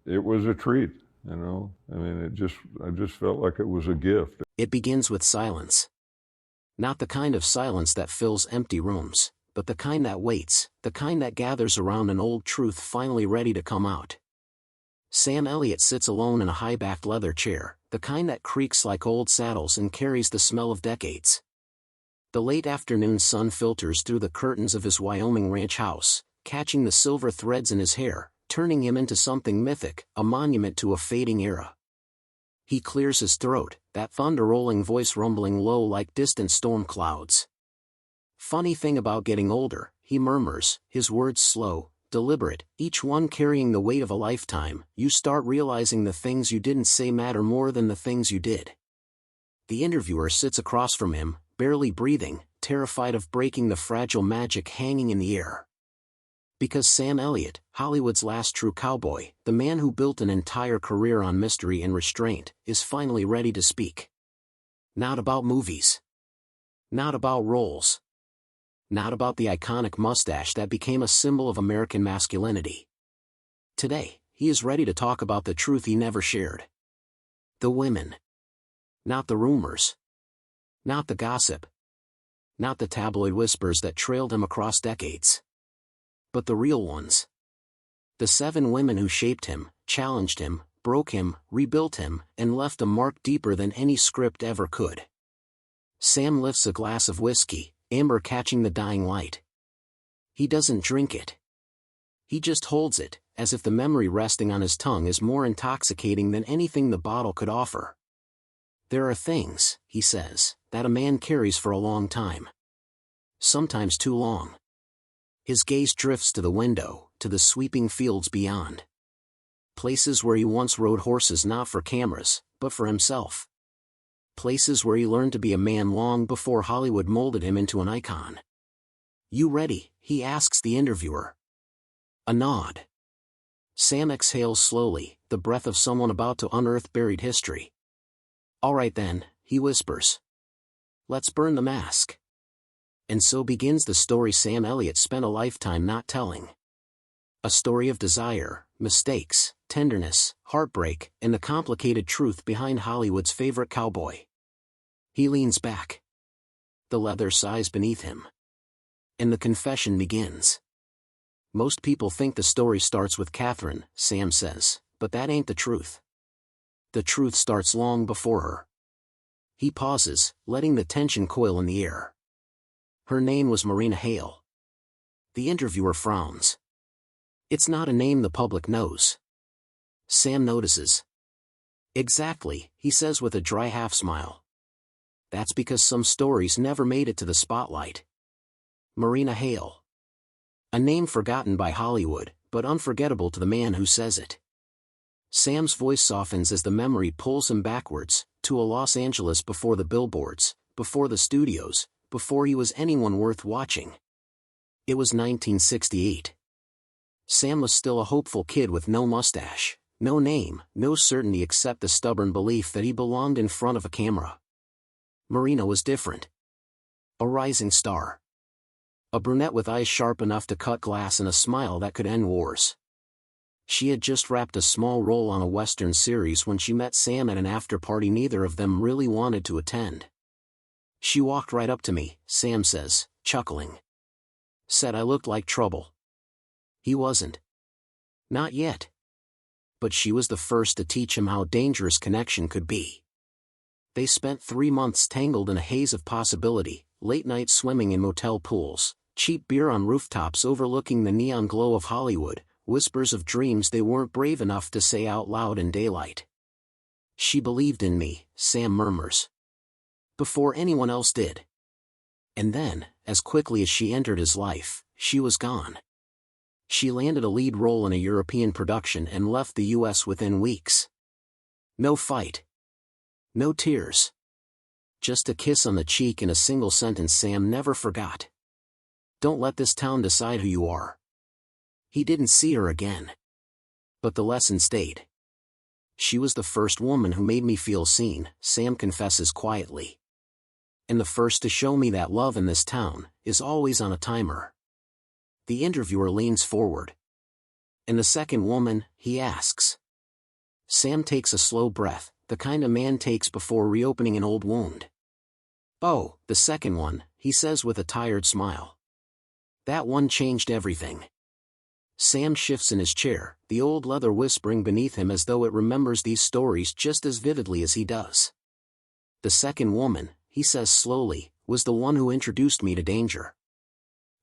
it was a treat, I mean, I just felt like it was a gift. It begins with silence. Not the kind of silence that fills empty rooms, but the kind that waits, the kind that gathers around an old truth finally ready to come out. Sam Elliott sits alone in a high-backed leather chair, the kind that creaks like old saddles and carries the smell of decades. The late afternoon sun filters through the curtains of his Wyoming ranch house, catching the silver threads in his hair, turning him into something mythic, a monument to a fading era. He clears his throat, that thunder-rolling voice rumbling low like distant storm clouds. Funny thing about getting older, he murmurs, his words slow, deliberate, each one carrying the weight of a lifetime. You start realizing the things you didn't say matter more than the things you did. The interviewer sits across from him, barely breathing, terrified of breaking the fragile magic hanging in the air. Because Sam Elliott, Hollywood's last true cowboy, the man who built an entire career on mystery and restraint, is finally ready to speak. Not about movies. Not about roles. Not about the iconic mustache that became a symbol of American masculinity. Today, he is ready to talk about the truth he never shared. The women. Not the rumors. Not the gossip. Not the tabloid whispers that trailed him across decades. But the real ones. The 7 women who shaped him, challenged him, broke him, rebuilt him, and left a mark deeper than any script ever could. Sam lifts a glass of whiskey, amber catching the dying light. He doesn't drink it. He just holds it, as if the memory resting on his tongue is more intoxicating than anything the bottle could offer. There are things, he says, that a man carries for a long time. Sometimes too long. His gaze drifts to the window, to the sweeping fields beyond. Places where he once rode horses not for cameras, but for himself. Places where he learned to be a man long before Hollywood molded him into an icon. You ready? He asks the interviewer. A nod. Sam exhales slowly, the breath of someone about to unearth buried history. All right then, he whispers. Let's burn the mask. And so begins the story Sam Elliott spent a lifetime not telling. A story of desire, mistakes, tenderness, heartbreak, and the complicated truth behind Hollywood's favorite cowboy. He leans back. The leather sighs beneath him. And the confession begins. Most people think the story starts with Catherine, Sam says, but that ain't the truth. The truth starts long before her. He pauses, letting the tension coil in the air. Her name was Marina Hale. The interviewer frowns. It's not a name the public knows. Sam notices. Exactly, he says with a dry half-smile. That's because some stories never made it to the spotlight. Marina Hale. A name forgotten by Hollywood, but unforgettable to the man who says it. Sam's voice softens as the memory pulls him backwards, to a Los Angeles before the billboards, before the studios, before he was anyone worth watching. It was 1968. Sam was still a hopeful kid with no mustache, no name, no certainty except the stubborn belief that he belonged in front of a camera. Marina was different. A rising star. A brunette with eyes sharp enough to cut glass and a smile that could end wars. She had just wrapped a small role on a Western series when she met Sam at an after-party neither of them really wanted to attend. She walked right up to me, Sam says, chuckling. Said I looked like trouble. He wasn't. Not yet. But she was the first to teach him how dangerous connection could be. They spent 3 months tangled in a haze of possibility, late-night swimming in motel pools, cheap beer on rooftops overlooking the neon glow of Hollywood, whispers of dreams they weren't brave enough to say out loud in daylight. She believed in me, Sam murmurs. Before anyone else did. And then, as quickly as she entered his life, she was gone. She landed a lead role in a European production and left the US within weeks. No fight. No tears. Just a kiss on the cheek and a single sentence Sam never forgot. Don't let this town decide who you are. He didn't see her again. But the lesson stayed. She was the first woman who made me feel seen, Sam confesses quietly. And the first to show me that love in this town is always on a timer. The interviewer leans forward. And the second woman, he asks. Sam takes a slow breath, the kind a man takes before reopening an old wound. "Oh, the second one," he says with a tired smile. "That one changed everything." Sam shifts in his chair, the old leather whispering beneath him as though it remembers these stories just as vividly as he does. "The second woman," he says slowly, "was the one who introduced me to danger.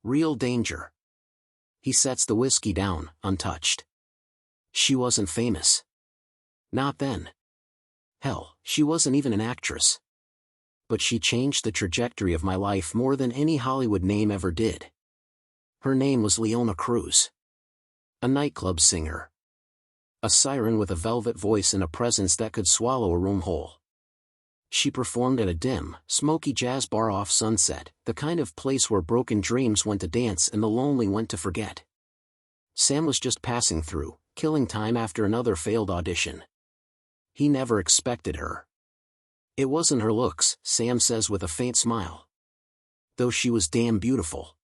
Real danger." He sets the whiskey down, untouched. "She wasn't famous. Not then. Hell, she wasn't even an actress. But she changed the trajectory of my life more than any Hollywood name ever did. Her name was Leona Cruz. A nightclub singer. A siren with a velvet voice and a presence that could swallow a room whole. She performed at a dim, smoky jazz bar off Sunset, the kind of place where broken dreams went to dance and the lonely went to forget." Sam was just passing through, killing time after another failed audition. He never expected her. "It wasn't her looks," Sam says with a faint smile. "Though she was damn beautiful.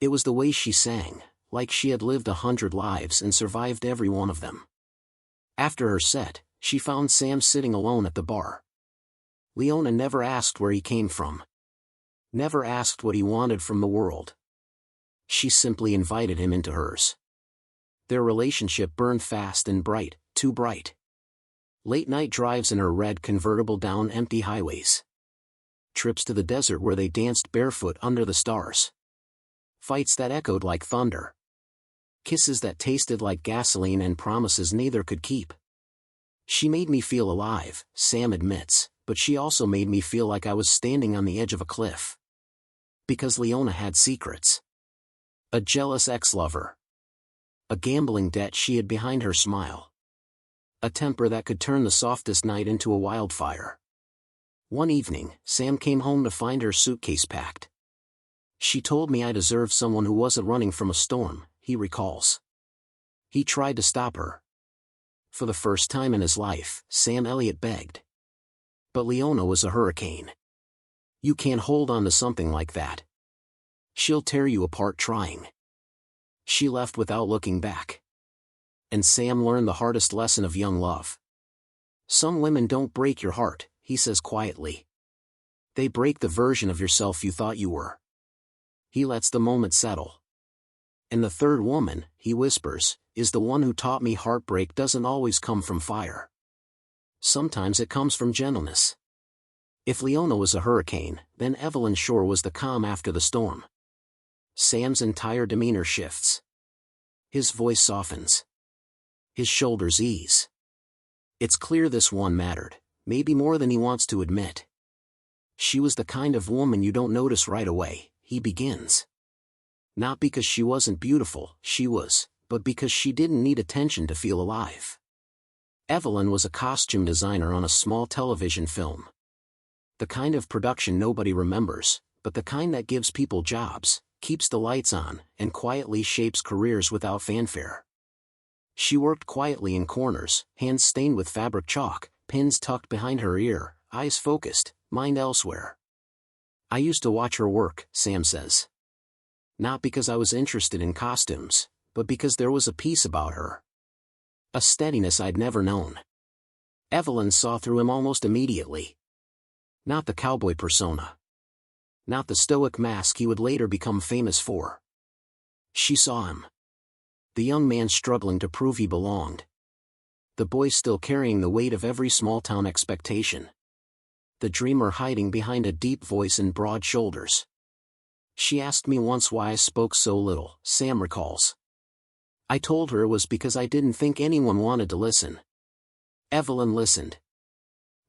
It was the way she sang, like she had lived 100 lives and survived every one of them." After her set, she found Sam sitting alone at the bar. Leona never asked where he came from. Never asked what he wanted from the world. She simply invited him into hers. Their relationship burned fast and bright, too bright. Late-night drives in her red convertible down empty highways. Trips to the desert where they danced barefoot under the stars. Fights that echoed like thunder. Kisses that tasted like gasoline and promises neither could keep. "She made me feel alive," Sam admits, "but she also made me feel like I was standing on the edge of a cliff." Because Leona had secrets. A jealous ex-lover. A gambling debt she hid behind her smile. A temper that could turn the softest night into a wildfire. One evening, Sam came home to find her suitcase packed. "She told me I deserved someone who wasn't running from a storm," he recalls. He tried to stop her. For the first time in his life, Sam Elliott begged. But Leona was a hurricane. "You can't hold on to something like that. She'll tear you apart trying." She left without looking back. And Sam learned the hardest lesson of young love. "Some women don't break your heart," he says quietly. "They break the version of yourself you thought you were." He lets the moment settle. "And the third woman," he whispers, "is the one who taught me heartbreak doesn't always come from fire. Sometimes it comes from gentleness." If Leona was a hurricane, then Evelyn Shore was the calm after the storm. Sam's entire demeanor shifts. His voice softens. His shoulders ease. It's clear this one mattered, maybe more than he wants to admit. "She was the kind of woman you don't notice right away," he begins. "Not because she wasn't beautiful, she was, but because she didn't need attention to feel alive." Evelyn was a costume designer on a small television film. The kind of production nobody remembers, but the kind that gives people jobs, keeps the lights on, and quietly shapes careers without fanfare. She worked quietly in corners, hands stained with fabric chalk, pins tucked behind her ear, eyes focused, mind elsewhere. "I used to watch her work," Sam says. "Not because I was interested in costumes, but because there was a peace about her. A steadiness I'd never known." Evelyn saw through him almost immediately. Not the cowboy persona. Not the stoic mask he would later become famous for. She saw him. The young man struggling to prove he belonged. The boy still carrying the weight of every small-town expectation. The dreamer hiding behind a deep voice and broad shoulders. "She asked me once why I spoke so little," Sam recalls. "I told her it was because I didn't think anyone wanted to listen." Evelyn listened.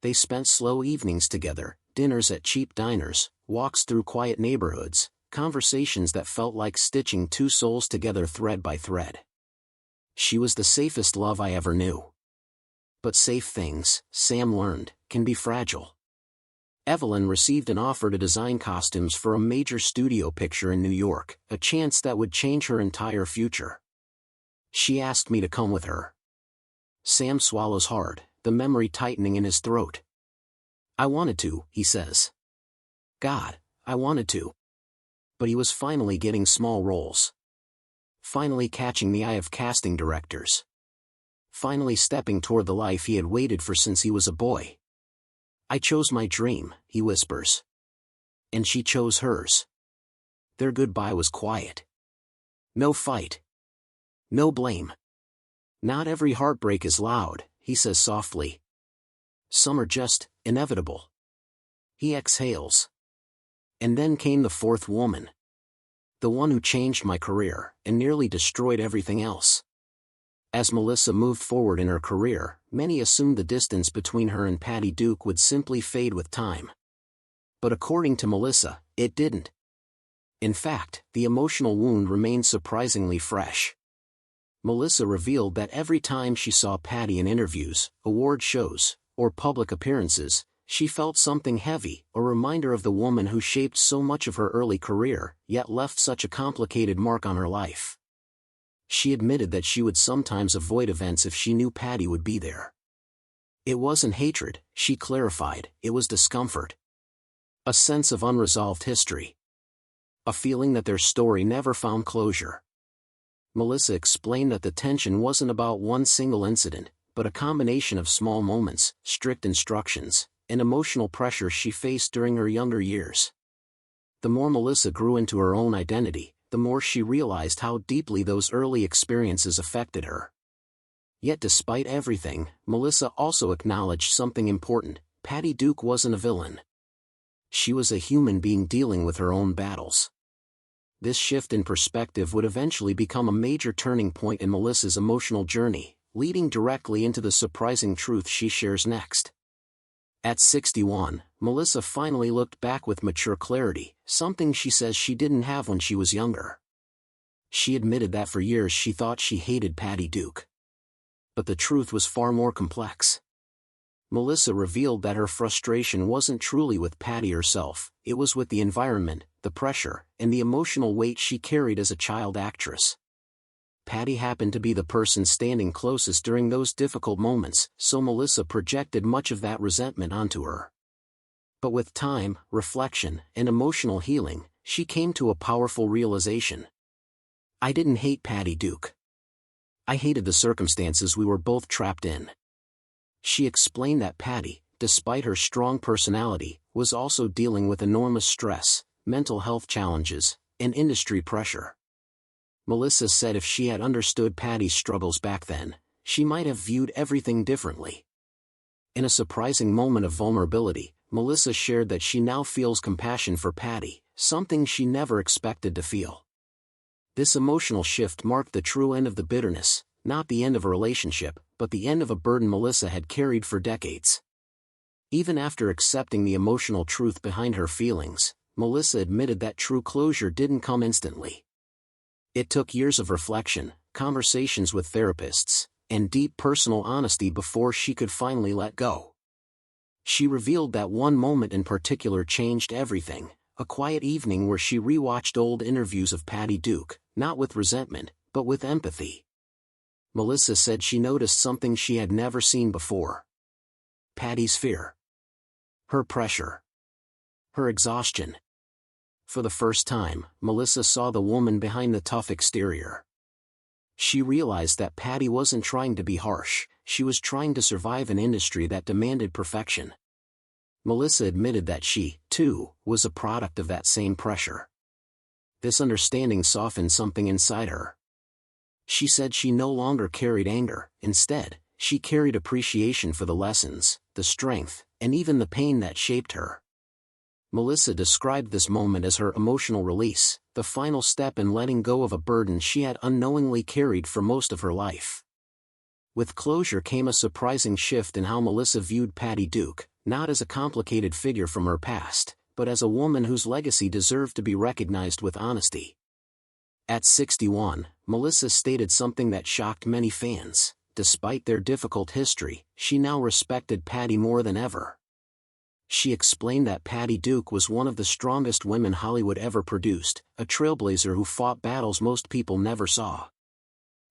They spent slow evenings together, dinners at cheap diners, walks through quiet neighborhoods, conversations that felt like stitching two souls together thread by thread. She was the safest love I ever knew. But safe things, Sam learned, can be fragile. Evelyn received an offer to design costumes for a major studio picture in New York, a chance that would change her entire future. She asked me to come with her. Sam swallows hard, the memory tightening in his throat. "I wanted to," he says. "God, I wanted to." But he was finally getting small roles. Finally catching the eye of casting directors. finally stepping toward the life he had waited for since he was a boy. "I chose my dream," he whispers. And she chose hers. Their goodbye was quiet. No fight. No blame. "Not every heartbreak is loud," he says softly. "Some are just inevitable." He exhales. And then came the fourth woman. The one who changed my career and nearly destroyed everything else. As Melissa moved forward in her career, many assumed the distance between her and Patty Duke would simply fade with time. But according to Melissa, it didn't. In fact, the emotional wound remained surprisingly fresh. Melissa revealed that every time she saw Patty in interviews, award shows, or public appearances, she felt something heavy, a reminder of the woman who shaped so much of her early career, yet left such a complicated mark on her life. She admitted that she would sometimes avoid events if she knew Patty would be there. It wasn't hatred, she clarified, it was discomfort. A sense of unresolved history. A feeling that their story never found closure. Melissa explained that the tension wasn't about one single incident, but a combination of small moments, strict instructions, and emotional pressure she faced during her younger years. The more Melissa grew into her own identity, the more she realized how deeply those early experiences affected her. Yet despite everything, Melissa also acknowledged something important: Patty Duke wasn't a villain. She was a human being dealing with her own battles. This shift in perspective would eventually become a major turning point in Melissa's emotional journey, leading directly into the surprising truth she shares next. At 61, Melissa finally looked back with mature clarity, something she says she didn't have when she was younger. She admitted that for years she thought she hated Patty Duke. But the truth was far more complex. Melissa revealed that her frustration wasn't truly with Patty herself, it was with the environment, the pressure, and the emotional weight she carried as a child actress. Patty happened to be the person standing closest during those difficult moments, so Melissa projected much of that resentment onto her. But with time, reflection, and emotional healing, she came to a powerful realization. "I didn't hate Patty Duke. I hated the circumstances we were both trapped in." She explained that Patty, despite her strong personality, was also dealing with enormous stress, mental health challenges, and industry pressure. Melissa said if she had understood Patty's struggles back then, she might have viewed everything differently. In a surprising moment of vulnerability, Melissa shared that she now feels compassion for Patty, something she never expected to feel. This emotional shift marked the true end of the bitterness, not the end of a relationship, but the end of a burden Melissa had carried for decades. Even after accepting the emotional truth behind her feelings, Melissa admitted that true closure didn't come instantly. It took years of reflection, conversations with therapists, and deep personal honesty before she could finally let go. She revealed that one moment in particular changed everything: a quiet evening where she rewatched old interviews of Patty Duke, not with resentment, but with empathy. Melissa said she noticed something she had never seen before. Patty's fear. Her pressure. Her exhaustion. For the first time, Melissa saw the woman behind the tough exterior. She realized that Patty wasn't trying to be harsh, she was trying to survive an industry that demanded perfection. Melissa admitted that she, too, was a product of that same pressure. This understanding softened something inside her. She said she no longer carried anger, instead, she carried appreciation for the lessons, the strength, and even the pain that shaped her. Melissa described this moment as her emotional release, the final step in letting go of a burden she had unknowingly carried for most of her life. With closure came a surprising shift in how Melissa viewed Patty Duke, not as a complicated figure from her past, but as a woman whose legacy deserved to be recognized with honesty. At 61, Melissa stated something that shocked many fans: despite their difficult history, she now respected Patty more than ever. She explained that Patty Duke was one of the strongest women Hollywood ever produced, a trailblazer who fought battles most people never saw.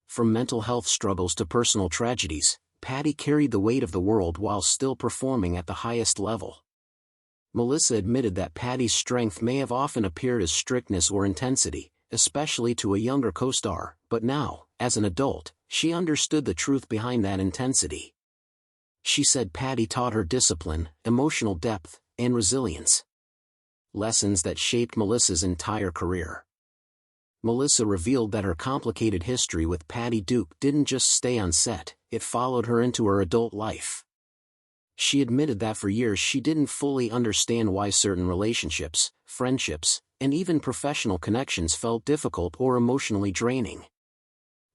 From mental health struggles to personal tragedies, Patty carried the weight of the world while still performing at the highest level. Melissa admitted that Patty's strength may have often appeared as strictness or intensity, especially to a younger co-star, but now, as an adult, she understood the truth behind that intensity. She said Patty taught her discipline, emotional depth, and resilience. Lessons that shaped Melissa's entire career. Melissa revealed that her complicated history with Patty Duke didn't just stay on set, it followed her into her adult life. She admitted that for years she didn't fully understand why certain relationships, friendships, and even professional connections felt difficult or emotionally draining.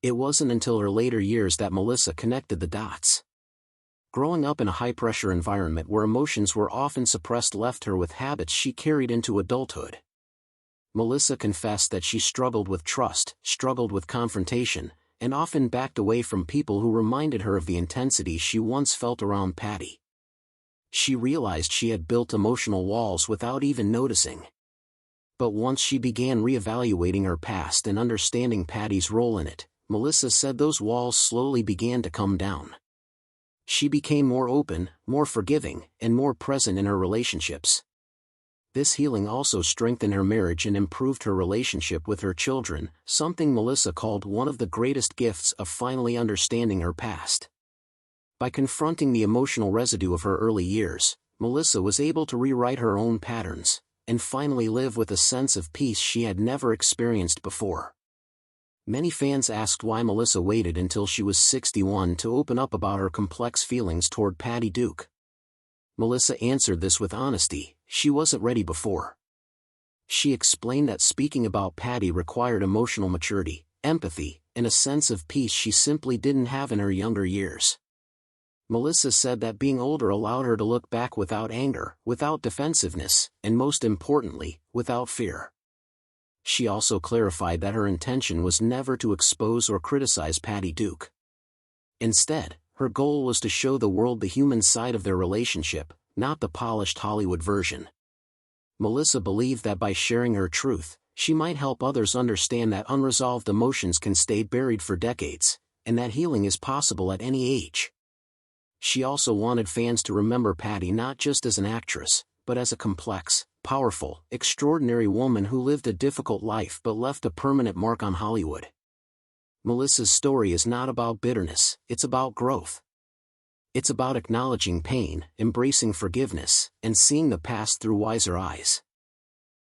It wasn't until her later years that Melissa connected the dots. Growing up in a high-pressure environment where emotions were often suppressed left her with habits she carried into adulthood. Melissa confessed that she struggled with trust, struggled with confrontation, and often backed away from people who reminded her of the intensity she once felt around Patty. She realized she had built emotional walls without even noticing. But once she began reevaluating her past and understanding Patty's role in it, Melissa said those walls slowly began to come down. She became more open, more forgiving, and more present in her relationships. This healing also strengthened her marriage and improved her relationship with her children, something Melissa called one of the greatest gifts of finally understanding her past. By confronting the emotional residue of her early years, Melissa was able to rewrite her own patterns, and finally live with a sense of peace she had never experienced before. Many fans asked why Melissa waited until she was 61 to open up about her complex feelings toward Patty Duke. Melissa answered this with honesty: she wasn't ready before. She explained that speaking about Patty required emotional maturity, empathy, and a sense of peace she simply didn't have in her younger years. Melissa said that being older allowed her to look back without anger, without defensiveness, and most importantly, without fear. She also clarified that her intention was never to expose or criticize Patty Duke. Instead, her goal was to show the world the human side of their relationship, not the polished Hollywood version. Melissa believed that by sharing her truth, she might help others understand that unresolved emotions can stay buried for decades, and that healing is possible at any age. She also wanted fans to remember Patty not just as an actress, but as a complex, powerful, extraordinary woman who lived a difficult life but left a permanent mark on Hollywood. Melissa's story is not about bitterness, it's about growth. It's about acknowledging pain, embracing forgiveness, and seeing the past through wiser eyes.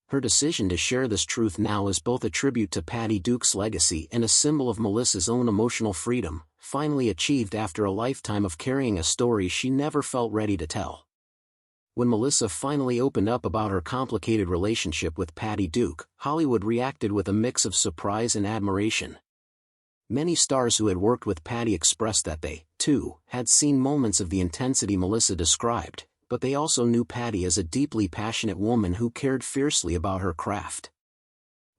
Her decision to share this truth now is both a tribute to Patty Duke's legacy and a symbol of Melissa's own emotional freedom, finally achieved after a lifetime of carrying a story she never felt ready to tell. When Melissa finally opened up about her complicated relationship with Patty Duke, Hollywood reacted with a mix of surprise and admiration. Many stars who had worked with Patty expressed that they, too, had seen moments of the intensity Melissa described, but they also knew Patty as a deeply passionate woman who cared fiercely about her craft.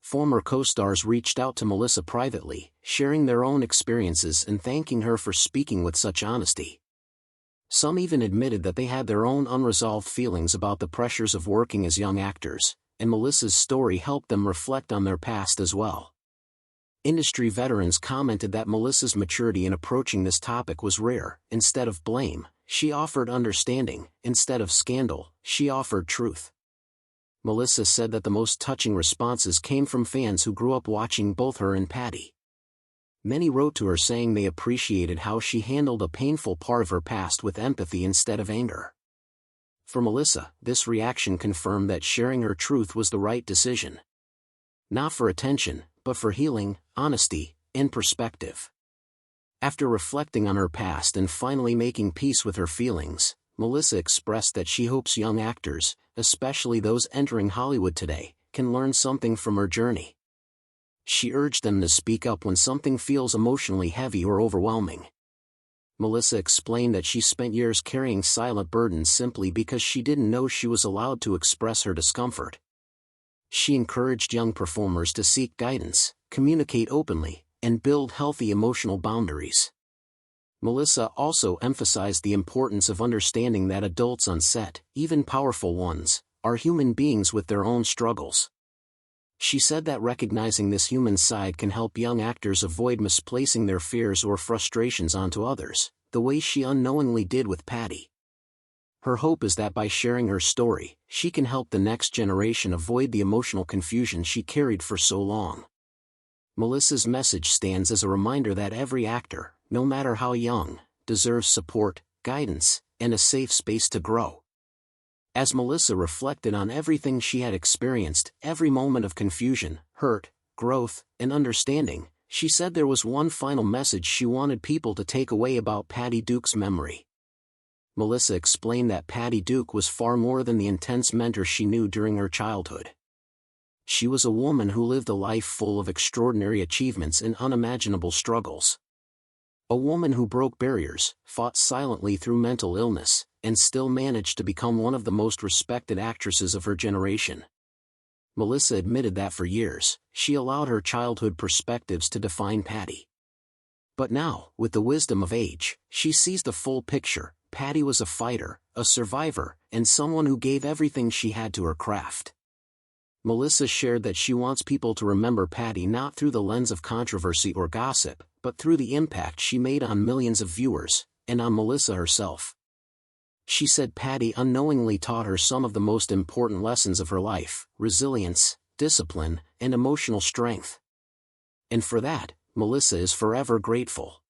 Former co-stars reached out to Melissa privately, sharing their own experiences and thanking her for speaking with such honesty. Some even admitted that they had their own unresolved feelings about the pressures of working as young actors, and Melissa's story helped them reflect on their past as well. Industry veterans commented that Melissa's maturity in approaching this topic was rare. Instead of blame, she offered understanding; instead of scandal, she offered truth. Melissa said that the most touching responses came from fans who grew up watching both her and Patty. Many wrote to her saying they appreciated how she handled a painful part of her past with empathy instead of anger. For Melissa, this reaction confirmed that sharing her truth was the right decision. Not for attention, but for healing, honesty, and perspective. After reflecting on her past and finally making peace with her feelings, Melissa expressed that she hopes young actors, especially those entering Hollywood today, can learn something from her journey. She urged them to speak up when something feels emotionally heavy or overwhelming. Melissa explained that she spent years carrying silent burdens simply because she didn't know she was allowed to express her discomfort. She encouraged young performers to seek guidance, communicate openly, and build healthy emotional boundaries. Melissa also emphasized the importance of understanding that adults on set, even powerful ones, are human beings with their own struggles. She said that recognizing this human side can help young actors avoid misplacing their fears or frustrations onto others, the way she unknowingly did with Patty. Her hope is that by sharing her story, she can help the next generation avoid the emotional confusion she carried for so long. Melissa's message stands as a reminder that every actor, no matter how young, deserves support, guidance, and a safe space to grow. As Melissa reflected on everything she had experienced, every moment of confusion, hurt, growth, and understanding, she said there was one final message she wanted people to take away about Patty Duke's memory. Melissa explained that Patty Duke was far more than the intense mentor she knew during her childhood. She was a woman who lived a life full of extraordinary achievements and unimaginable struggles. A woman who broke barriers, fought silently through mental illness, and still managed to become one of the most respected actresses of her generation. Melissa admitted that for years, she allowed her childhood perspectives to define Patty. But now, with the wisdom of age, she sees the full picture. Patty was a fighter, a survivor, and someone who gave everything she had to her craft. Melissa shared that she wants people to remember Patty not through the lens of controversy or gossip, but through the impact she made on millions of viewers, and on Melissa herself. She said Patty unknowingly taught her some of the most important lessons of her life: resilience, discipline, and emotional strength. And for that, Melissa is forever grateful.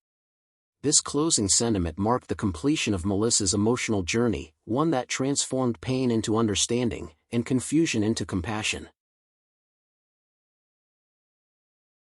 This closing sentiment marked the completion of Melissa's emotional journey, one that transformed pain into understanding, and confusion into compassion.